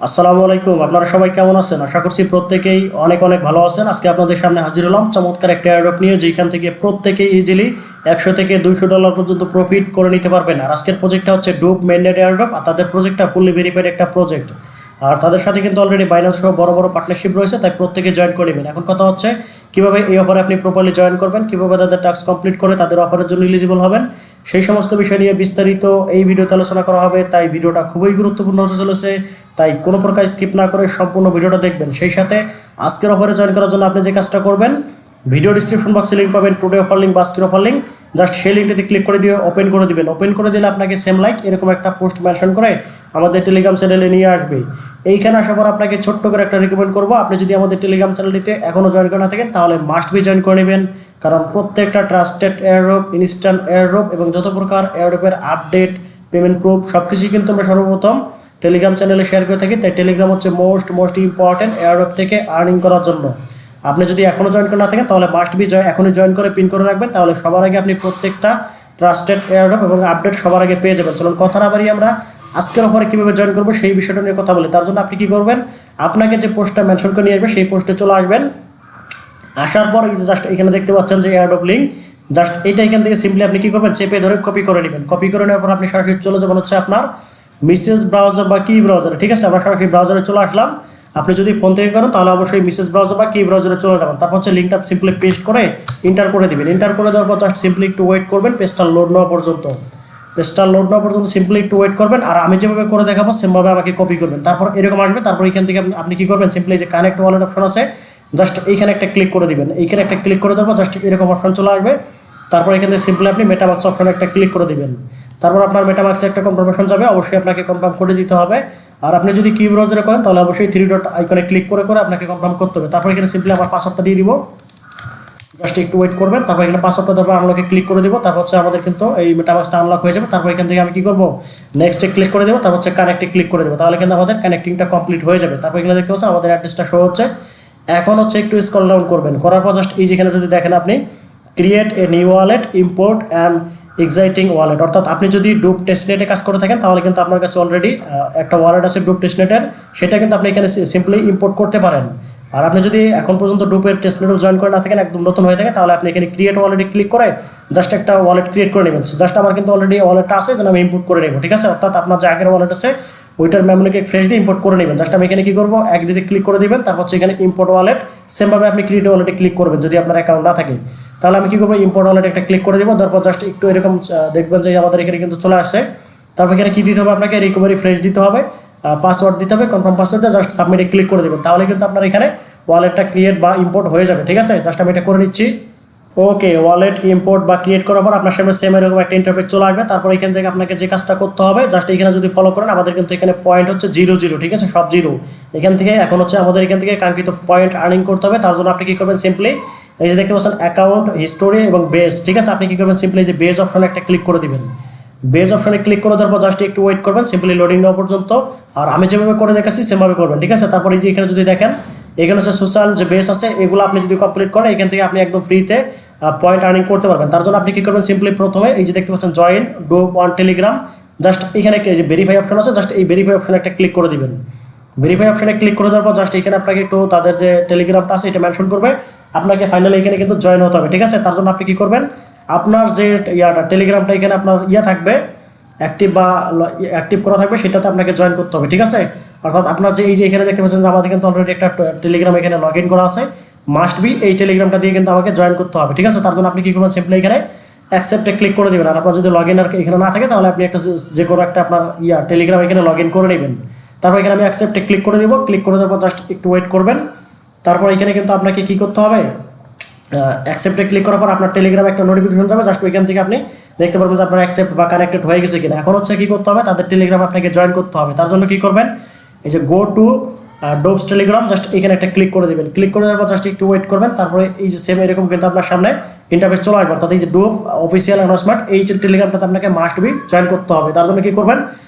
আসসালামু আলাইকুম। আপনারা সবাই কেমন আছেন? আশা করছি প্রত্যেকেই অনেক অনেক ভালো আছেন। আজকে আপনাদের সামনে হাজির হলাম চমৎকার একটা এয়ারড্রপ নিয়ে, যেখান থেকে প্রত্যেকেই ইজিলি 100 থেকে $200 পর্যন্ত প্রফিট করে নিতে পারবেন। আর আজকের প্রজেক্টটা হচ্ছে ডুব মেইননেট এয়ারড্রপ, আর তাদের প্রজেক্টটা ফুললি ভেরিফাইড একটা প্রজেক্ট। আর তাদের সাথে কিন্তু অলরেডি বাইন্যান্স সহ বড় বড় পার্টনারশিপ রয়েছে, তাই প্রত্যেকে জয়েন করে নেবেন। এখন কথা হচ্ছে কীভাবে এই অফারে আপনি প্রপারলি জয়েন করবেন, কীভাবে তাদের টাস্ক কমপ্লিট করে তাদের অফারের জন্য এলিজিবল হবেন, সেই সমস্ত বিষয় নিয়ে বিস্তারিত এই ভিডিওতে আলোচনা করা হবে। তাই ভিডিওটা খুবই গুরুত্বপূর্ণ হতে চলেছে, তাই কোনো প্রকার স্কিপ না করে সম্পূর্ণ ভিডিওটা দেখবেন। সেই সাথে আজকের অফারে জয়েন করার জন্য আপনি যে কাজটা করবেন, ভিডিও ডিসক্রিপশন বক্সে লিঙ্ক পাবেন, টুডে অফার লিঙ্ক বা আজকের অফার লিঙ্ক, জাস্ট সেই লিঙ্কটিতে ক্লিক করে দিয়ে ওপেন করে দিবেন। ওপেন করে দিলে আপনাকে সেম লাইক এরকম একটা পোস্ট মেনশন করে আমাদের টেলিগ্রাম চ্যানেলে নিয়ে আসবে। এইখানে আসার পর আপনাকে ছোট্ট করে একটা রিকমেন্ড করবো, আপনি যদি আমাদের টেলিগ্রাম চ্যানেলটিতে এখনও জয়েন করে না থাকেন তাহলে মাস্ট বি জয়েন করে নেবেন। কারণ প্রত্যেকটা ট্রাস্টেড এয়ারড্রপ, ইনস্ট্যান্ট এয়ারড্রপ এবং যত প্রকার এয়ারড্রপের আপডেট, পেমেন্ট প্রুফ সব কিছুই কিন্তু আমরা সর্বপ্রথম টেলিগ্রাম চ্যানেলে শেয়ার করে থাকি। তাই টেলিগ্রাম হচ্ছে মোস্ট ইম্পর্টেন্ট এয়ারড্রপ থেকে আর্নিং করার জন্য। আপনি যদি এখনও জয়েন করে না থাকেন তাহলে মাস্ট বি এখনই জয়েন করে পিন করে রাখবেন, তাহলে সবার আগে আপনি প্রত্যেকটা ট্রাস্টেড এয়ারড্রপ এবং আপডেট সবার আগে পেয়ে যাবেন। চলুন কথা না বাড়িয়ে আমরা আজকের অফারে কীভাবে জয়েন করবো সেই বিষয়টা নিয়ে কথা বলি। তার জন্য আপনি কী করবেন, আপনাকে যে পোস্টটা মেনশন করে নিয়ে আসবে সেই পোস্টে চলে আসবেন। আসার পর এই যে জাস্ট এখানে দেখতে পাচ্ছেন যে এয়ারড্রপ লিঙ্ক, জাস্ট এইটা এখান থেকে সিম্পলি আপনি কী করবেন, চেপে ধরে কপি করে নেবেন। কপি করে নেওয়ার পর আপনি সরাসরি চলে যাবেন হচ্ছে আপনার মিসেস ব্রাউজার বা কি ব্রাউজারে। ঠিক আছে, আমরা সরাসরি ব্রাউজারে চলে আসলাম। আপনি যদি ফোন থেকে করেন তাহলে অবশ্যই মিসেস ব্রাউজার বা কি ব্রাউজারে চলে যাবেন। তারপর হচ্ছে লিঙ্কটা সিম্পলি পেস্ট করে এন্টার করে দিবেন। এন্টার করে দেওয়ার পর জাস্ট সিম্পলি একটু ওয়েট করবেন পেজটা লোড নেওয়া পর্যন্ত। পেজটা লোড নেওয়া পর্যন্ত সিম্পলি একটু ওয়েট করবেন। আর আমি যেভাবে করে দেখাবো সেমভাবে আমাকে কপি করবেন। তারপর এরকম আসবে। তারপর এখান থেকে আপনি কী করবেন, সিম্পলি যে কানেক্ট ওয়ালেট অপশন আছে জাস্ট এইখানে একটা ক্লিক করে দিবেন। এইখানে একটা ক্লিক করে দেওয়ার পর জাস্ট এরকম অপশন চলে আসবে। তারপর এখান থেকে সিম্পলি আপনি মেটামাক্স অপশনে একটা ক্লিক করে দিবেন। তারপর আপনার মেটামাক্সে একটা কনফার্মেশন যাবে, অবশ্যই আপনাকে কনফার্ম করে দিতে হবে। আর আপনি যদি কি ব্রাউজারে করেন তাহলে অবশ্যই 3 ডট আইকনে ক্লিক করে আপনাকে কনফার্ম করতে হবে। তারপর এখানে সিম্পলি আমার পাসওয়ার্ডটা দিয়ে দিব, জাস্ট একটু ওয়েট করবেন। তারপর এখানে পাসওয়ার্ডটা দেবো, আনলকে ক্লিক করে দেবো। তারপর হচ্ছে আমাদের কিন্তু এই মেটামাক্সটা আনলক হয়ে যাবে। তারপর এখান থেকে আমি কী করবো, নেক্সটে ক্লিক করে দেবো। তারপর হচ্ছে কানেক্টে ক্লিক করে দেবো, তাহলে কিন্তু আমাদের কানেক্টিংটা কমপ্লিট হয়ে যাবে। তারপর এখানে দেখতে পাচ্ছেন আমাদের অ্যাড্রেসটা শো হচ্ছে। এখন হচ্ছে একটু স্ক্রল ডাউন করবেন, করার পর জাস্ট এই যেখানে যদি দেখেন আপনি create a new wallet, import and exciting wallet, অর্থাৎ আপনি যদি ডুব টেস্টনেটে কাজ করে থাকেন তাহলে কিন্তু আপনার কাছে অলরেডি একটা ওয়ালেট আছে ডুব টেস্টনেটের, সেটা কিন্তু আপনি এখানে সিম্পলি ইম্পোর্ট করতে পারেন। আর আপনি যদি এখন পর্যন্ত ডুবের টেস্টনেটও জয়েন করে না থাকেন, একদম নতুন হয়ে থাকে, তাহলে আপনি এখানে ক্রিয়েট ওয়ালেটে ক্লিক করে জাস্ট একটা ওয়ালেট ক্রিয়েট করে নেবেন। জাস্ট আমার কিন্তু অলরেডি ওয়ালেটটা আছে, যেন আমি ইম্পোর্ট করে নেব। ঠিক আছে, অর্থাৎ আপনার যে আগের ওয়ালেট আছে ওইটার মেমোরিকে ফ্রেশ দিয়ে ইম্পোর্ট করে নেবেন। জাস্ট আমি এখানে কী করবো, একদিকে ক্লিক করে দিবেন। তারপর হচ্ছে এখানে ইম্পোর্ট ওয়ালেট, সেমভাবে আপনি ক্রিয়েট ওয়ালেটে ক্লিক করবেন যদি আপনার অ্যাকাউন্ট না থাকে। তাহলে আমি কী করবো, ইম্পোর্ট ওয়ালেট একটা ক্লিক করে দেবো। তারপর জাস্ট একটু এরকম দেখবেন যে আমাদের এখানে কিন্তু চলে আসছে। তারপর এখানে কী দিতে হবে, আপনাকে রিকভারি ফ্রেশ দিতে হবে, পাসওয়ার্ড দিতে হবে, কনফার্ম পাসওয়ার্ড দিয়ে জাস্ট সাবমিটে ক্লিক করে দেবেন। তাহলে কিন্তু আপনার এখানে ওয়ালেটটা ক্রিয়েট বা ইম্পোর্ট হয়ে যাবে। ঠিক আছে, জাস্ট আমি এটা করে নিচ্ছি। ওকে, ওয়ালেট ইম্পোর্ট বা ক্রিয়েট করার পর আপনার সামনে সেম এরকম একটা ইন্টারফেস চলে আসবে। তারপর এখান থেকে আপনাকে যে কাজটা করতে হবে, জাস্ট এখানে যদি ফলো করেন, আমাদের কিন্তু এখানে পয়েন্ট হচ্ছে 0 ঠিক আছে, সব জিরো। এখান থেকে এখন হচ্ছে আমাদের এখান থেকে কাঙ্ক্ষিত পয়েন্ট আর্নিং করতে হবে। তার জন্য আপনি কী করবেন, সিম্পলি এই যে দেখতে পাচ্ছেন অ্যাকাউন্ট হিস্টোরি এবং বেস। ঠিক আছে, আপনি কী করবেন, সিম্পলি যে বেস অপশনে একটা ক্লিক করে দিবেন। বেস অপশনে ক্লিক করে দেওয়ার পর জাস্ট একটু ওয়েট করবেন, সিম্পলি লোডিং নেওয়া পর্যন্ত। আর আমি যেভাবে করে দেখাচ্ছি সেমভাবে করবেন। ঠিক আছে, তারপর এই যে এখানে যদি দেখেন, এখানে হচ্ছে সোশ্যাল যে বেস আছে, এগুলো আপনি যদি কমপ্লিট করেন এখান থেকে আপনি একদম ফ্রিতে পয়েন্ট আর্নিং করতে পারবেন। তার জন্য আপনি কী করবেন, সিম্পলি প্রথমে এই যে দেখতে পাচ্ছেন জয়েন ডুব অন টেলিগ্রাম, জাস্ট এখানে যে ভেরিফাই অপশন আছে, জাস্ট এই ভেরিফাই অপশনে একটা ক্লিক করে দিবেন। ভেরিফাই অপশনে ক্লিক করে দেওয়ার পর জাস্ট এখানে আপনাকে একটু তাদের যে টেলিগ্রামটা আছে এটা মেনশন করবে, আপনাকে ফাইনালি এখানে কিন্তু জয়েন হতে হবে। ঠিক আছে, তার জন্য আপনি কী করবেন, আপনার যে টেলিগ্রামটা এখানে আপনার থাকবে অ্যাক্টিভ বা অ্যাক্টিভ করা থাকবে, সেটাতে আপনাকে জয়েন করতে হবে। ঠিক আছে, অর্থাৎ আপনার যে এই যে এখানে দেখতে পাচ্ছেন যে আমাদের কিন্তু অলরেডি একটা টেলিগ্রাম এখানে লগ ইন করা আছে, মাস্ট বি এই টেলিগ্রামটা দিয়ে কিন্তু আমাকে জয়েন করতে হবে। ঠিক আছে, তার জন্য আপনি কী করবেন, সিম্পলি এখানে অ্যাকসেপ্টে ক্লিক করে দেবেন। আর আপনার যদি লগ ইন আর এখানে না থাকে তাহলে আপনি একটা যে কোনো একটা আপনার টেলিগ্রাম এখানে লগ ইন করে নেবেন। তারপর এখানে আমি অ্যাকসেপ্টে ক্লিক করে দেবো। ক্লিক করে দেওয়ার পর জাস্ট একটু ওয়েট করবেন। তারপর এখানে কিন্তু আপনাকে কী করতে হবে, অ্যাকসেপ্টে ক্লিক করার পর আপনার টেলিগ্রামে একটা নোটিফিকেশন যাবে, জাস্ট ওইখান থেকে আপনি দেখতে পারবেন যে আপনার অ্যাকসেপ্ট বা কানেক্টেড হয়ে গেছে কিনা। এখন হচ্ছে কী করতে হবে, তাদের টেলিগ্রামে আপনাকে জয়েন করতে হবে। তার জন্য কী করবেন, এই যে গো টু ডোবস টেলিগ্রাম, জাস্ট এখানে একটা ক্লিক করে দেবেন। ক্লিক করে দেওয়ার পর জাস্ট একটু ওয়েট করবেন। তারপরে এই যে সেম এরকম কিন্তু আপনার সামনে ইন্টারফেস চলে আসবে, অর্থাৎ এই যে ডোব অফিসিয়াল অ্যানাউন্সমেন্ট, এই যে টেলিগ্রামটাতে আপনাকে মাস্ট বি জয়েন করতে হবে। তার জন্য কী করবেন,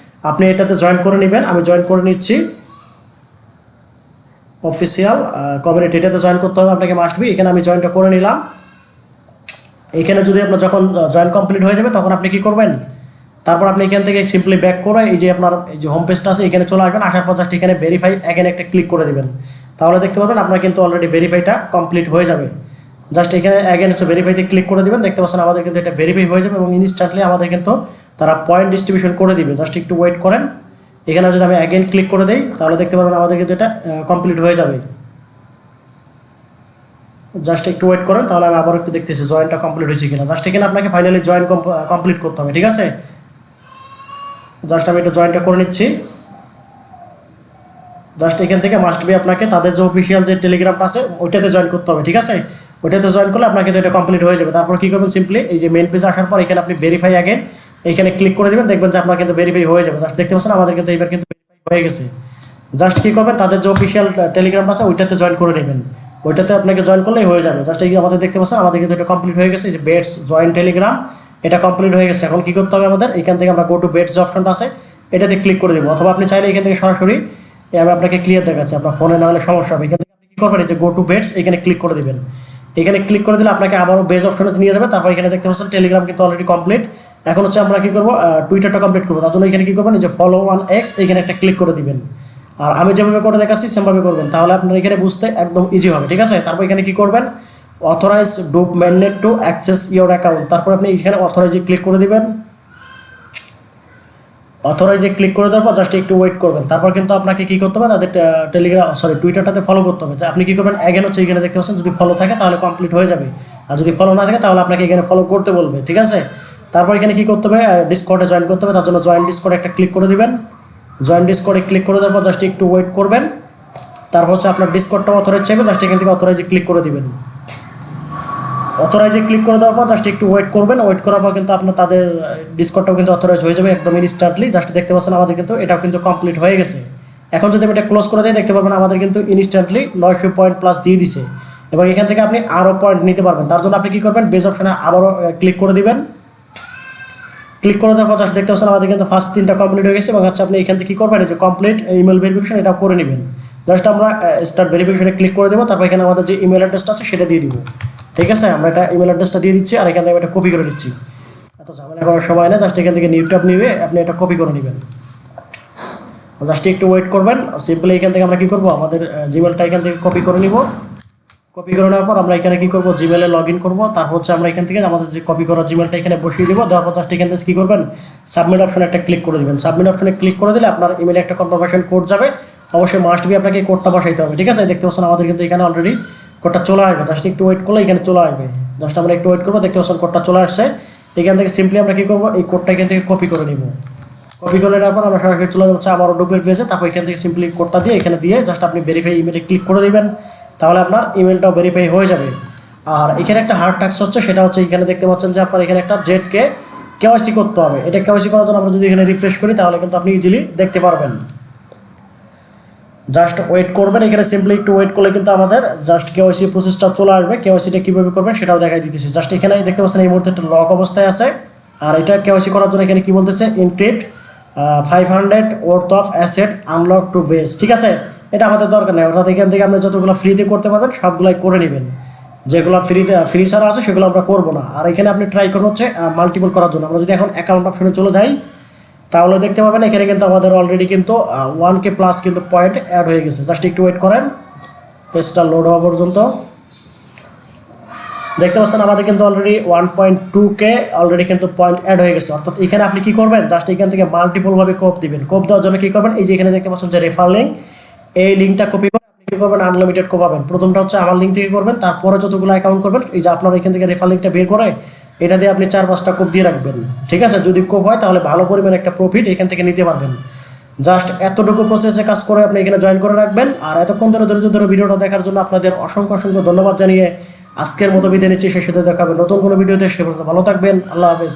আপনি এটাতে জয়েন করে নেবেন। আমি জয়েন করে নিচ্ছি। অফিসিয়াল কমিউনিটি, এটাতে জয়েন করতে হবে আপনাকে মাস্ট বি। এখানে আমি জয়েনটা করে নিলাম। এখানে যদি আপনার যখন জয়েন কমপ্লিট হয়ে যাবে তখন আপনি কী করবেন, তারপর আপনি এখান থেকে সিম্পলি ব্যাক করে এই যে আপনার এই যে হোম পেজটা আছে এখানে চলে আসবেন, আসার পর জাস্ট এখানে ভেরিফাই অ্যাগেন একটা ক্লিক করে দিবেন। তাহলে দেখতে পাবেন আপনার কিন্তু অলরেডি ভেরিফাইটা কমপ্লিট হয়ে যাবে। জাস্ট এখানে অ্যাগেন হচ্ছে ভেরিফাইতে ক্লিক করে দিবেন, দেখতে পাচ্ছেন আমাদের কিন্তু এটা ভেরিফাই হয়ে যাবে এবং ইনস্ট্যান্টলি আমাদের কিন্তু তারা পয়েন্ট ডিস্ট্রিবিউশন করে দিবে। জাস্ট একটু ওয়েট করেন, এখানে যদি আমি অ্যাগেন ক্লিক করে দিই তাহলে দেখতে পারবেন আমাদের কিন্তু এটা কমপ্লিট হয়ে যাবে। জাস্ট একটু ওয়েট করেন, তাহলে আমি আবার একটু দেখতেছি জয়েনটা কমপ্লিট হয়েছে কিনা। জাস্ট এখানে আপনাকে ফাইনালি জয়েন কমপ্লিট করতে হবে, ঠিক আছে। জাস্ট আমি এটা জয়েনটা করে নিচ্ছি। জাস্ট এখান থেকে মাস্ট বি আপনাকে তাদের যে অফিসিয়াল যে টেলিগ্রামটা আছে ওইটাতে জয়েন করতে হবে, ঠিক আছে। ওইটাতে জয়েন করলে আপনাকে তো এটা কমপ্লিট হয়ে যাবে। তারপর কী করবেন, সিম্পলি এই যে মেন পেজে আসার পর এখানে আপনি ভেরিফাই অ্যাগেন এখানে ক্লিক করে দেবেন, দেখবেন যে আপনার কিন্তু ভেরিফাই হয়ে যাবে। জাস্ট দেখতে পাচ্ছেন আমাদের কিন্তু এবার কিন্তু ভেরিফাই হয়ে গেছে। জাস্ট কী করবেন, তাদের যে অফিসিয়াল টেলিগ্রামটা আছে ওইটাতে জয়েন করে নেবেন, ওইটাতে আপনাকে জয়েন করলেই হয়ে যাবে। জাস্ট এই আমাদের দেখতে পাচ্ছেন আমাদের কিন্তু এটা কমপ্লিট হয়ে গেছে। এই যে বেটস জয়েন টেলিগ্রাম এটা কমপ্লিট হয়ে গেছে। এখন কী করতে হবে আমাদের, এখান থেকে আমরা গো টু বেটস যে অপশনটা আছে এটাতে ক্লিক করে দেবো, অথবা আপনি চাইলে এখান থেকে সরাসরি আমি আপনাকে ক্লিয়ার দেখাচ্ছি, আপনার ফোনে না হলে সমস্যা হবে। এখান থেকে আপনি কী করবেন, এই যে গো টু বেটস এখানে ক্লিক করে দেবেন। এখানে ক্লিক করে দিলে আপনাকে আবারও বেজ অপশনে নিয়ে যাবে। তারপর এখানে দেখতে পাচ্ছেন টেলিগ্রাম কিন্তু অলরেডি কমপ্লিট। এখন হচ্ছে আমরা কী করবো, টুইটারটা কমপ্লিট করবো। তার জন্য এখানে কী করবেন, এই যে ফলো অন এক্স এখানে একটা ক্লিক করে দিবেন। আর আমি যেভাবে করে দেখাচ্ছি সেমভাবে করবেন, তাহলে আপনার এখানে বুঝতে একদম ইজি হবে, ঠিক আছে। তারপর এখানে কী করবেন, অথরাইজ ডুপ mandate to access your account. তারপর আপনি এখানে অথরাইজে ক্লিক করে দিবেন। অথরাইজে ক্লিক করে দেওয়ার পর জাস্ট একটু ওয়েট করবেন। তারপর কিন্তু আপনাকে কী করতে হবে, তাদের টুইটারটাতে ফলো করতে হবে। আপনি কী করবেন, অ্যাগেন হচ্ছে এখানে দেখতে পাচ্ছেন যদি ফলো থাকে তাহলে কমপ্লিট হয়ে যাবে, আর যদি ফলো না থাকে তাহলে আপনাকে এখানে ফলো করতে বলবে, ঠিক আছে। তারপর এখানে কী করতে হবে, ডিসকর্ডে জয়েন করতে হবে। তার জন্য জয়েন ডিসকর্ডে একটা ক্লিক করে দিবেন। জয়েন ডিসকর্ডে ক্লিক করে দেওয়ার পর জাস্ট একটু ওয়েট করবেন। তারপর হচ্ছে আপনার ডিসকর্ডটা অথরাইজ চাইবে, জাস্ট এখান থেকে অথরাইজে ক্লিক করে দিবেন। অথরাইজে ক্লিক করে দেওয়ার পর জাস্ট একটু ওয়েট করবেন। ওয়েট করার পর কিন্তু আপনার তাদের ডিসকর্ডটাও কিন্তু অথরাইজ হয়ে যাবে একদম ইনস্ট্যান্টলি। জাস্ট দেখতে পাচ্ছেন আমাদের কিন্তু এটাও কিন্তু কমপ্লিট হয়ে গেছে। এখন যদি আমি এটা ক্লোজ করে দিই দেখতে পাবেন আমাদের কিন্তু ইনস্ট্যান্টলি 900 পয়েন্ট প্লাস দিয়ে দিছে এবং এখান থেকে আপনি আরও পয়েন্ট নিতে পারবেন। তার জন্য আপনি কী করবেন, বেজ অপশনে আবারও ক্লিক করে দিবেন। ক্লিক করে দেওয়ার পর জাস্ট দেখতে পাচ্ছেন আমাদের কিন্তু ফার্স্ট 3টা কমপ্লিট হয়ে গেছে এবং হচ্ছে আপনি এখান থেকে কী করবেন, যে কমপ্লিট ইমেল ভেরিফিকেশন এটা করে নেবেন। জাস্ট আমরা স্টার্ট ভেরিফিকেশনে ক্লিক করে দেবো। তারপর এখানে আমাদের যে ইমেল অ্যাড্রেসটা আছে সেটা দিয়ে দিব, ঠিক আছে। আমরা এটা ইমেল অ্যাড্রেসটা দিয়ে দিচ্ছি আর এখান থেকে এটা কপি করে দিচ্ছি। এত ঝামেলা করার সময় না, জাস্ট এখান থেকে নিউ ট্যাব নিবে আপনি এটা কপি করে নেবেন। জাস্ট একটু ওয়েট করবেন। সিম্পলি এখান থেকে আমরা কী করবো, আমাদের জিমেলটা এখান থেকে কপি করে নিব। কপি করে নেওয়ার পর আমরা এখানে কী করবো, জিমেলে লগ ইন করবো। তারপর হচ্ছে আমরা এখান থেকে আমাদের যে কপি করা জিমেলটা এখানে বসিয়ে দেবো। দেওয়ার পর জাস্ট এখান থেকে কী করবেন, সাবমিট অপশনে একটা ক্লিক করে দেবেন। সাবমিট অপশনে ক্লিক করে দিলে আপনার ইমেলে একটা কনফার্মেশন কোড যাবে। অবশ্যই মাস্ট বি আপনাকে কোডটা বসাইতে হবে, ঠিক আছে। দেখতে পাচ্ছেন আমাদের কিন্তু এখানে অলরেডি কোডটা চলে আসবে। জাস্ট একটু ওয়েট করলে এখানে চলে আসবে। জাস্ট আমরা একটু ওয়েট করবো, দেখতে পাচ্ছেন কোডটা চলে আসছে। এখান থেকে সিম্পলি আমরা কী করবো, এই কোডটা এখান থেকে কপি করে নিব। কপি করে নেওয়ার পর আমরা সরাসরি চলে যাচ্ছে আবারও ডুপের পেজে। তারপর এখান থেকে সিম্পলি কোডটা দিয়ে এখানে দিয়ে জাস্ট আপনি ভেরিফাই ইমেলে ক্লিক করে দিবেন, তাহলে আপনার ইমেলটাও ভেরিফাই হয়ে যাবে। আর এখানে একটা হার্ড টাস্ক হচ্ছে, সেটা হচ্ছে এখানে দেখতে পাচ্ছেন যে আপনার এখানে একটা জেডকে কেওয়াইসি করতে হবে। এটা কেওয়াইসি করার জন্য আমরা যদি এখানে রিফ্রেশ করি তাহলে কিন্তু আপনি ইজিলি দেখতে পারবেন। জাস্ট ওয়েট করবেন, এখানে সিম্পলি একটু ওয়েট করলে কিন্তু আমাদের জাস্ট কেওয়াইসি প্রসেসটা চলে আসবে। কেওয়াইসিটা কীভাবে করবেন সেটাও দেখাই দিতেছি। জাস্ট এখানে দেখতে পাচ্ছেন এই মুহূর্তে একটা লক অবস্থায় আছে। আর এটা কেওয়াইসি করার জন্য এখানে কী বলতেছে, encrypt 500 worth of asset unlock to base, ঠিক আছে। এটা আমাদের দরকার নেই, অর্থাৎ এখান থেকে আপনি যতগুলো ফ্রিতে করতে পারবেন সবগুলাই করে নেবেন। যেগুলো ফ্রি ছাড়া আছে সেগুলো আমরা করবো না। আর এখানে আপনি ট্রাই করুন হচ্ছে মাল্টিপল করার জন্য। আমরা যদি এখন অ্যাকাউন্ট অপশনে চলে যাই তাহলে দেখতে পাবেন এখানে কিন্তু আমাদের অলরেডি কিন্তু 1K প্লাস কিন্তু পয়েন্ট অ্যাড হয়ে গেছে। জাস্ট একটু ওয়েট করেন পেজটা লোড হওয়া পর্যন্ত। দেখতে পাচ্ছেন আমাদের কিন্তু অলরেডি 1.2K অলরেডি কিন্তু পয়েন্ট অ্যাড হয়ে গেছে। অর্থাৎ এখানে আপনি কী করবেন, জাস্ট এখান থেকে মাল্টিপলভাবে কোপ দিবেন। কোপ দেওয়ার জন্য কী করবেন, এই যে এখানে দেখতে পাচ্ছেন যে রেফার লিঙ্ক, এই লিঙ্কটা কপি করে আপনি কী করবেন, আনলিমিটেড কোপাবেন। প্রথমটা হচ্ছে আমার লিঙ্ক থেকে করবেন, তারপরে যতগুলো অ্যাকাউন্ট করবেন এই যে আপনার এখান থেকে রেফার লিঙ্কটা বের করে এটা দিয়ে আপনি 4-5টা কোপ দিয়ে রাখবেন, ঠিক আছে। যদি কোপ হয় তাহলে ভালো পরিমাণে একটা প্রফিট এখান থেকে নিতে পারবেন। জাস্ট এতটুকু প্রসেসে কাজ করে আপনি এখানে জয়েন করে রাখবেন। আর এতক্ষণ ধরে ভিডিওটা দেখার জন্য আপনাদের অসংখ্য ধন্যবাদ জানিয়ে আজকের মতো বিদায় নিচ্ছি। সেই সাথে দেখাবেন নতুন কোনো ভিডিওতে। সে পর্যন্ত ভালো থাকবেন। আল্লাহ হাফেজ।